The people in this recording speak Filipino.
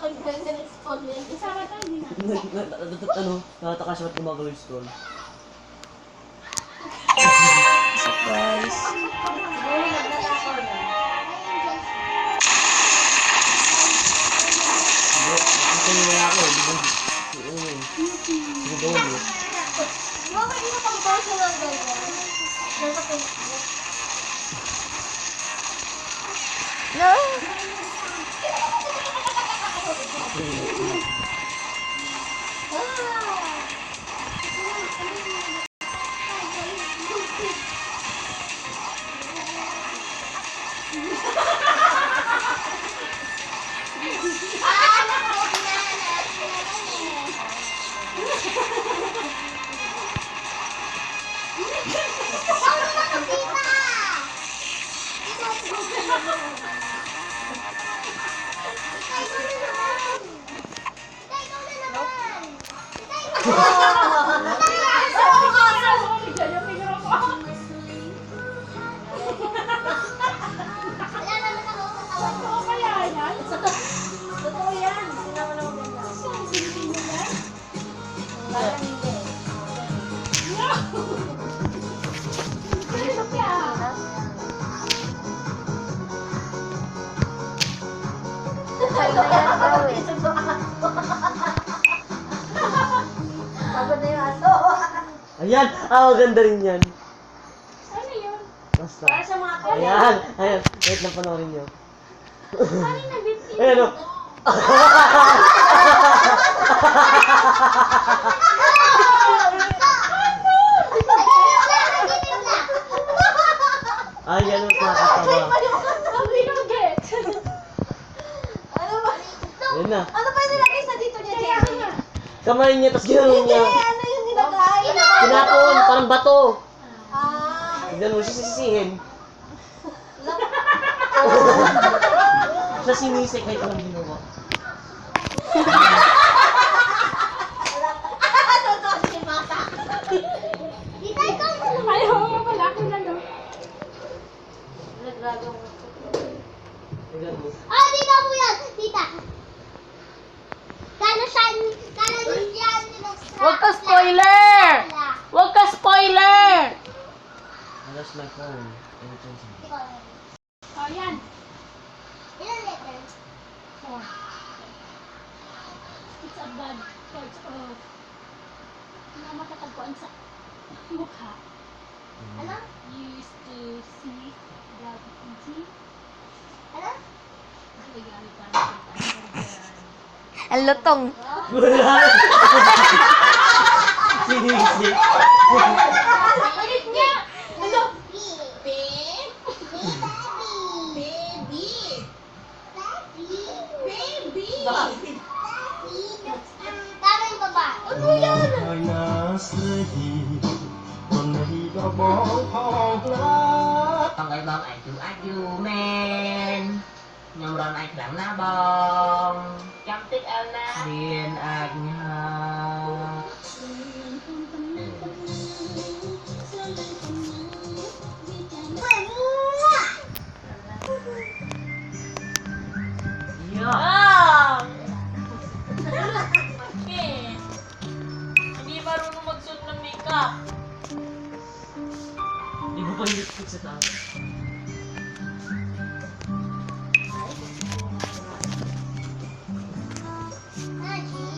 Isama tayo, hindi na. Nakataka siya ba't gumagawin scroll. Surprise. Ito yung wala ako. Sinugawan mo. Bakit hindi pang personal ganyan? Nasa Facebook. No. Ayan! Ah, ganda rin yan. Ano yun? Basta. Para sa mga Ayan! Ayan! Wait lang, panoorin nyo. Ano yung nag-video? Ayan o! Ay, yan ang nakakatawa. Ang binuget. Ano ba? Ayan na. Ano pa yung nilagay sa dito niya, Jenny? Kamay niya, tapos gano'n niya. Ano yung nilagay? Tinapon, parang bato. Ah. Tignan mo, sisisihin. Siya sinisik kahit anong ginawa. Totoo si Mata. Tita, ikaw mo. Ayaw mo pala ako na no. Nagagawa mo. Tignan mo. Ah, tita mo yan! Tita! Kala yan Huwag ka spoiler! Huwag ka spoiler! I lost my phone. Oh, yan. Ilan letters? 4. It's a bad part of na matatagpuan sa mukha. Ano? Used to see blood and tea. Ano? Nagagamit para sa Ang lutong. Wala! Sinisik. Ulit niya! Ano? Tama yung baba. Ano yan? ហើយណាស្រីមិនរីកបងផងខ្លា Còn ai bom ai chú men nhưng rong ai chẳng lá bom trong tích ơn na điền anh ha Hindi marunong magsuot ng makeup. Hindi mo pa yung lipstick sa taas. Haji.